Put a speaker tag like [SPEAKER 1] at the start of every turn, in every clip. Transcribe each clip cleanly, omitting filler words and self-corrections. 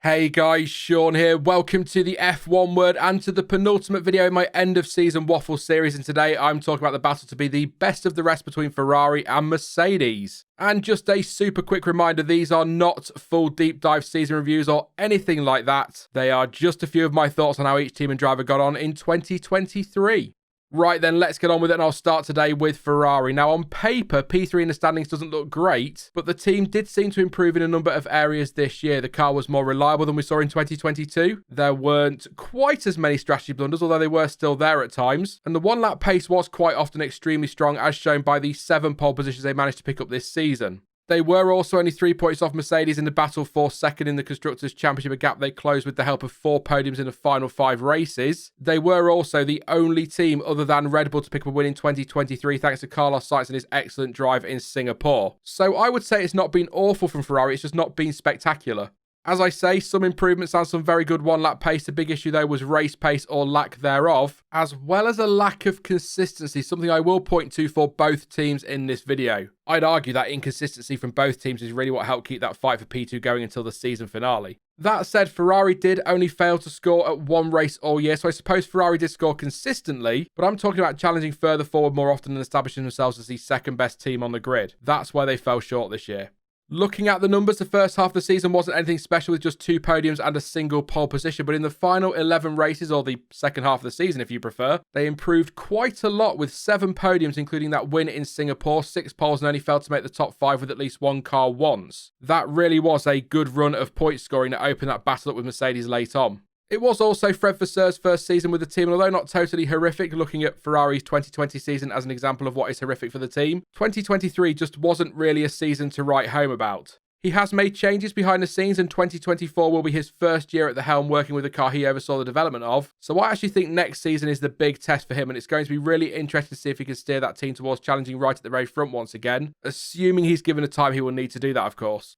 [SPEAKER 1] Hey guys, Sean here. Welcome to the F1 Word and to the penultimate video in my end of season waffle series. And today I'm talking about the battle to be the best of the rest between Ferrari and Mercedes. And just a super quick reminder, these are not full deep dive season reviews or anything like that. They are just a few of my thoughts on how each team and driver got on in 2023. Right then, let's get on with it, and I'll start today with Ferrari. Now, on paper, P3 in the standings doesn't look great, but the team did seem to improve in a number of areas this year. The car was more reliable than we saw in 2022. There weren't quite as many strategy blunders, although they were still there at times. And the one-lap pace was quite often extremely strong, as shown by the 7 pole positions they managed to pick up this season. They were also only 3 points off Mercedes in the battle for second in the Constructors' Championship, a gap they closed with the help of 4 podiums in the final 5 races. They were also the only team other than Red Bull to pick up a win in 2023 thanks to Carlos Sainz and his excellent drive in Singapore. So I would say it's not been awful from Ferrari, it's just not been spectacular. As I say, some improvements and some very good one-lap pace. The big issue, though, was race pace or lack thereof, as well as a lack of consistency, something I will point to for both teams in this video. I'd argue that inconsistency from both teams is really what helped keep that fight for P2 going until the season finale. That said, Ferrari did only fail to score at 1 race all year, so I suppose Ferrari did score consistently, but I'm talking about challenging further forward more often and establishing themselves as the second best team on the grid. That's why they fell short this year. Looking at the numbers, the first half of the season wasn't anything special with just 2 podiums and a single pole position, but in the final 11 races, or the second half of the season if you prefer, they improved quite a lot with 7 podiums, including that win in Singapore, 6 poles, and only failed to make the top 5 with at least 1 car once. That really was a good run of point scoring that opened that battle up with Mercedes late on. It was also Fred Vasseur's first season with the team, and although not totally horrific, looking at Ferrari's 2020 season as an example of what is horrific for the team, 2023 just wasn't really a season to write home about. He has made changes behind the scenes, and 2024 will be his first year at the helm working with the car he oversaw the development of, so I actually think next season is the big test for him, and it's going to be really interesting to see if he can steer that team towards challenging right at the very front once again, assuming he's given the time he will need to do that, of course.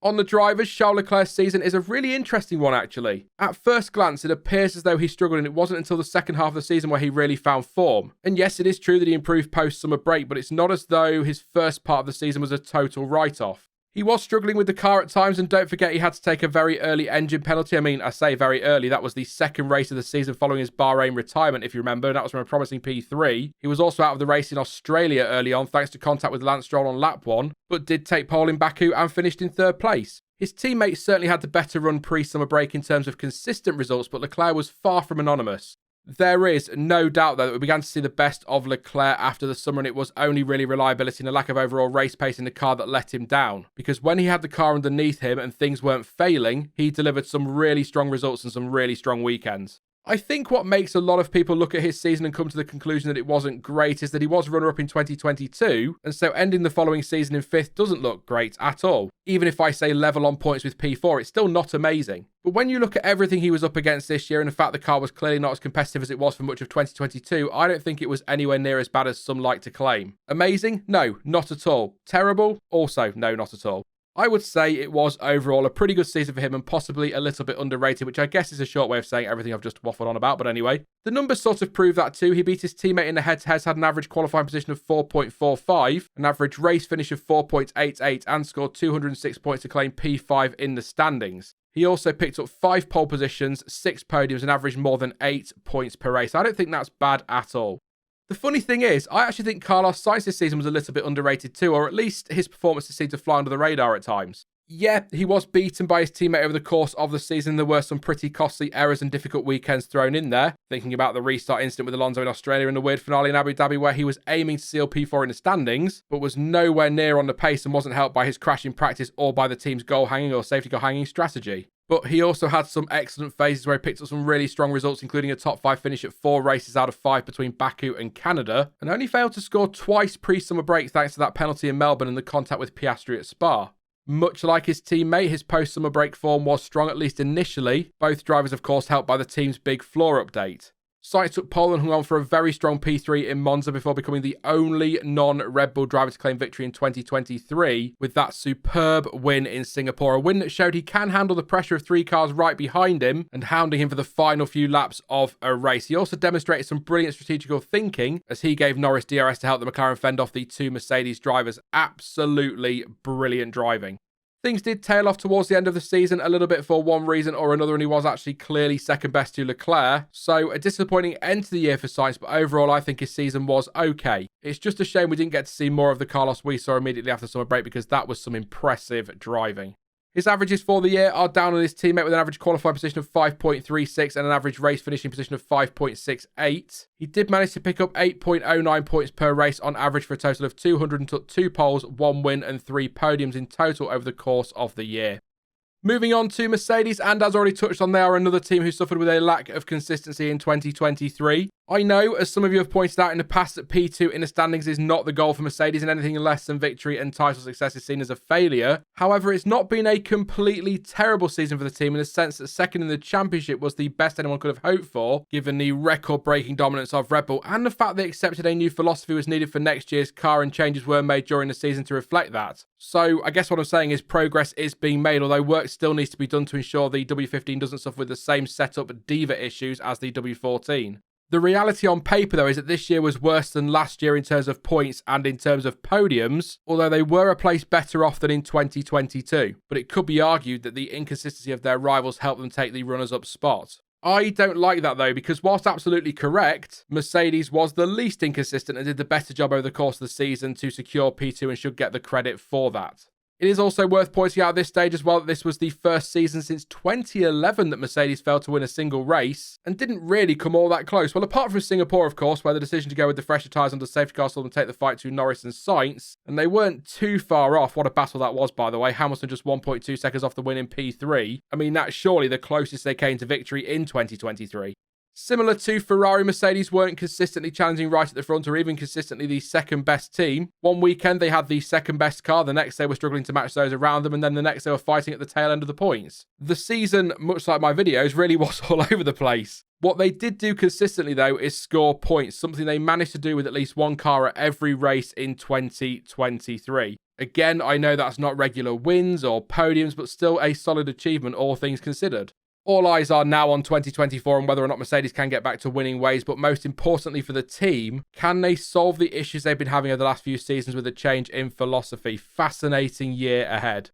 [SPEAKER 1] On the drivers, Charles Leclerc's season is a really interesting one, actually. At first glance, it appears as though he struggled, and it wasn't until the second half of the season where he really found form. And yes, it is true that he improved post-summer break, but it's not as though his first part of the season was a total write-off. He was struggling with the car at times, and don't forget he had to take a very early engine penalty. I say very early, that was the second race of the season following his Bahrain retirement, if you remember, and that was from a promising P3. He was also out of the race in Australia early on, thanks to contact with Lance Stroll on lap 1, but did take pole in Baku and finished in 3rd place. His teammates certainly had the better run pre-summer break in terms of consistent results, but Leclerc was far from anonymous. There is no doubt, though, that we began to see the best of Leclerc after the summer, and it was only really reliability and a lack of overall race pace in the car that let him down. Because when he had the car underneath him and things weren't failing, he delivered some really strong results and some really strong weekends. I think what makes a lot of people look at his season and come to the conclusion that it wasn't great is that he was runner-up in 2022, and so ending the following season in 5th doesn't look great at all. Even if I say level on points with P4, it's still not amazing. But when you look at everything he was up against this year and the fact the car was clearly not as competitive as it was for much of 2022, I don't think it was anywhere near as bad as some like to claim. Amazing? No, not at all. Terrible? Also, no, not at all. I would say it was overall a pretty good season for him and possibly a little bit underrated, which I guess is a short way of saying everything I've just waffled on about, but anyway. The numbers sort of prove that too. He beat his teammate in the head-to-heads, had an average qualifying position of 4.45, an average race finish of 4.88, and scored 206 points to claim P5 in the standings. He also picked up 5 pole positions, 6 podiums, and averaged more than 8 points per race. I don't think that's bad at all. The funny thing is, I actually think Carlos Sainz this season was a little bit underrated too, or at least his performances seemed to fly under the radar at times. Yeah, he was beaten by his teammate over the course of the season. There were some pretty costly errors and difficult weekends thrown in there. Thinking about the restart incident with Alonso in Australia and the weird finale in Abu Dhabi where he was aiming to seal P4 in the standings, but was nowhere near on the pace and wasn't helped by his crash in practice or by the team's goal hanging or safety car hanging strategy. But he also had some excellent phases where he picked up some really strong results, including a top 5 finish at 4 races out of 5 between Baku and Canada, and only failed to score twice pre-summer break thanks to that penalty in Melbourne and the contact with Piastri at Spa. Much like his teammate, his post-summer break form was strong, at least initially. Both drivers, of course, helped by the team's big floor update. Sainz took pole and hung on for a very strong P3 in Monza before becoming the only non-Red Bull driver to claim victory in 2023 with that superb win in Singapore. A win that showed he can handle the pressure of 3 cars right behind him and hounding him for the final few laps of a race. He also demonstrated some brilliant strategical thinking as he gave Norris DRS to help the McLaren fend off the 2 Mercedes drivers. Absolutely brilliant driving. Things did tail off towards the end of the season a little bit for one reason or another, and he was actually clearly second best to Leclerc. So a disappointing end to the year for Sainz, but overall I think his season was okay. It's just a shame we didn't get to see more of the Carlos we saw immediately after summer break, because that was some impressive driving. His averages for the year are down on his teammate with an average qualifying position of 5.36 and an average race finishing position of 5.68. He did manage to pick up 8.09 points per race on average for a total of 202 poles, 1 win and 3 podiums in total over the course of the year. Moving on to Mercedes, and as already touched on, they are another team who suffered with a lack of consistency in 2023. I know, as some of you have pointed out in the past, that P2 in the standings is not the goal for Mercedes, and anything less than victory and title success is seen as a failure. However, it's not been a completely terrible season for the team in the sense that second in the championship was the best anyone could have hoped for, given the record-breaking dominance of Red Bull, and the fact they accepted a new philosophy was needed for next year's car and changes were made during the season to reflect that. So I guess what I'm saying is progress is being made, although work still needs to be done to ensure the W15 doesn't suffer with the same setup diva issues as the W14. The reality on paper, though, is that this year was worse than last year in terms of points and in terms of podiums, although they were a place better off than in 2022. But it could be argued that the inconsistency of their rivals helped them take the runners-up spot. I don't like that, though, because whilst absolutely correct, Mercedes was the least inconsistent and did the better job over the course of the season to secure P2 and should get the credit for that. It is also worth pointing out at this stage as well that this was the first season since 2011 that Mercedes failed to win a single race and didn't really come all that close. Well, apart from Singapore, of course, where the decision to go with the fresher tyres under safety car saw them take the fight to Norris and Sainz, and they weren't too far off. What a battle that was, by the way. Hamilton just 1.2 seconds off the win in P3. I mean, that's surely the closest they came to victory in 2023. Similar to Ferrari, Mercedes weren't consistently challenging right at the front or even consistently the second best team. One weekend they had the second best car, the next they were struggling to match those around them, and then the next they were fighting at the tail end of the points. The season, much like my videos, really was all over the place. What they did do consistently, though, is score points, something they managed to do with at least one car at every race in 2023. Again, I know that's not regular wins or podiums, but still a solid achievement, all things considered. All eyes are now on 2024 and whether or not Mercedes can get back to winning ways, but most importantly for the team, can they solve the issues they've been having over the last few seasons with a change in philosophy? Fascinating year ahead.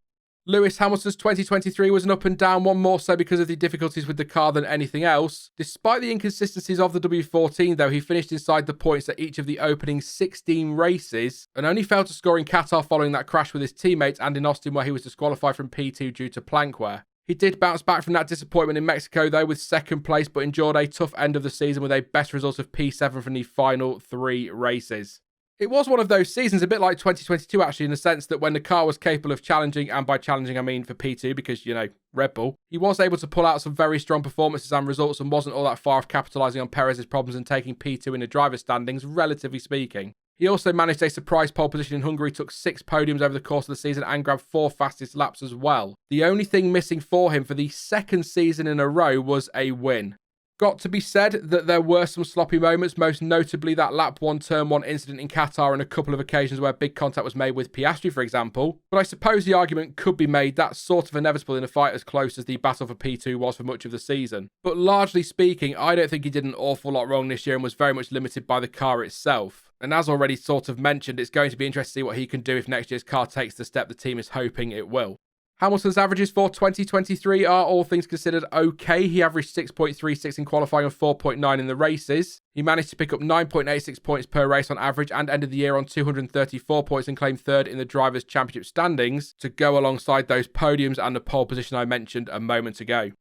[SPEAKER 1] Lewis Hamilton's 2023 was an up and down one, more so because of the difficulties with the car than anything else. Despite the inconsistencies of the W14, though, he finished inside the points at each of the opening 16 races and only failed to score in Qatar following that crash with his teammates and in Austin where he was disqualified from P2 due to plank wear. He did bounce back from that disappointment in Mexico, though, with second place, but endured a tough end of the season with a best result of P7 from the final 3 races. It was one of those seasons, a bit like 2022, actually, in the sense that when the car was capable of challenging, and by challenging I mean for P2, because, you know, Red Bull, he was able to pull out some very strong performances and results and wasn't all that far off capitalising on Perez's problems and taking P2 in the driver's standings, relatively speaking. He also managed a surprise pole position in Hungary, took 6 podiums over the course of the season and grabbed 4 fastest laps as well. The only thing missing for him for the second season in a row was a win. Got to be said that there were some sloppy moments, most notably that lap 1 turn 1 incident in Qatar and a couple of occasions where big contact was made with Piastri, for example. But I suppose the argument could be made that's sort of inevitable in a fight as close as the battle for P2 was for much of the season. But largely speaking, I don't think he did an awful lot wrong this year and was very much limited by the car itself. And as already sort of mentioned, it's going to be interesting to see what he can do if next year's car takes the step the team is hoping it will. Hamilton's averages for 2023 are, all things considered, okay. He averaged 6.36 in qualifying and 4.9 in the races. He managed to pick up 9.86 points per race on average and ended the year on 234 points and claimed third in the Drivers' Championship standings to go alongside those podiums and the pole position I mentioned a moment ago.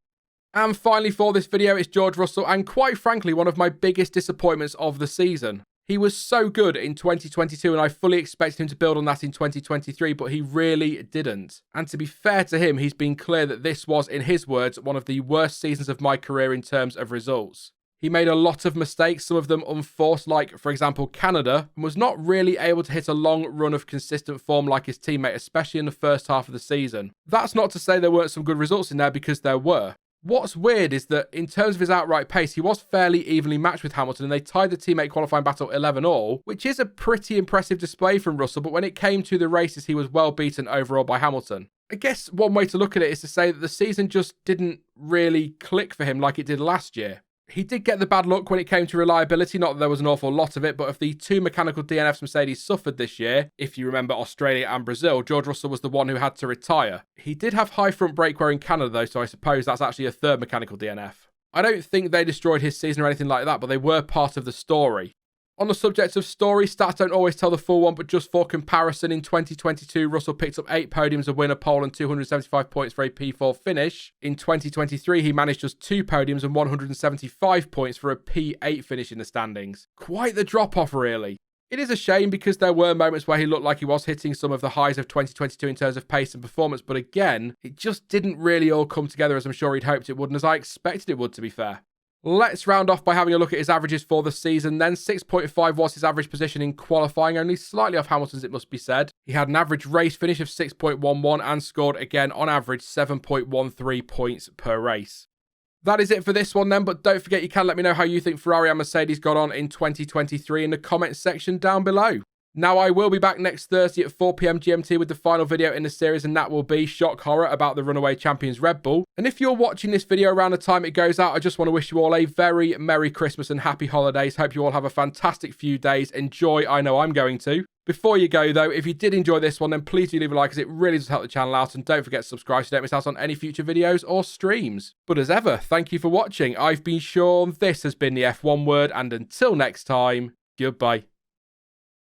[SPEAKER 1] And finally for this video is George Russell, and quite frankly one of my biggest disappointments of the season. He was so good in 2022 and I fully expected him to build on that in 2023, but he really didn't. And to be fair to him, he's been clear that this was, in his words, one of the worst seasons of my career in terms of results. He made a lot of mistakes, some of them unforced, like, for example, Canada, and was not really able to hit a long run of consistent form like his teammate, especially in the first half of the season. That's not to say there weren't some good results in there, because there were. What's weird is that in terms of his outright pace, he was fairly evenly matched with Hamilton and they tied the teammate qualifying battle 11-all, which is a pretty impressive display from Russell, but when it came to the races, he was well beaten overall by Hamilton. I guess one way to look at it is to say that the season just didn't really click for him like it did last year. He did get the bad luck when it came to reliability, not that there was an awful lot of it, but of the 2 mechanical DNFs Mercedes suffered this year, if you remember Australia and Brazil, George Russell was the one who had to retire. He did have high front brake wear in Canada though, so I suppose that's actually a 3rd mechanical DNF. I don't think they destroyed his season or anything like that, but they were part of the story. On the subject of story, stats don't always tell the full one, but just for comparison, in 2022, Russell picked up 8 podiums, a win, a pole, and 275 points for a P4 finish. In 2023, he managed just 2 podiums and 175 points for a P8 finish in the standings. Quite the drop-off, really. It is a shame because there were moments where he looked like he was hitting some of the highs of 2022 in terms of pace and performance, but again, it just didn't really all come together as I'm sure he'd hoped it would, and as I expected it would, to be fair. Let's round off by having a look at his averages for the season then. 6.5 was his average position in qualifying, only slightly off Hamilton's it must be said. He had an average race finish of 6.11 and scored again on average 7.13 points per race. That is it for this one then, but don't forget you can let me know how you think Ferrari and Mercedes got on in 2023 in the comments section down below. Now, I will be back next Thursday at 4 PM GMT with the final video in the series, and that will be shock horror about the runaway champions Red Bull. And if you're watching this video around the time it goes out, I just want to wish you all a very Merry Christmas and Happy Holidays. Hope you all have a fantastic few days. Enjoy, I know I'm going to. Before you go though, if you did enjoy this one, then please do leave a like as it really does help the channel out, and don't forget to subscribe so you don't miss out on any future videos or streams. But as ever, thank you for watching. I've been Sean, this has been the F1 Word, and until next time, goodbye.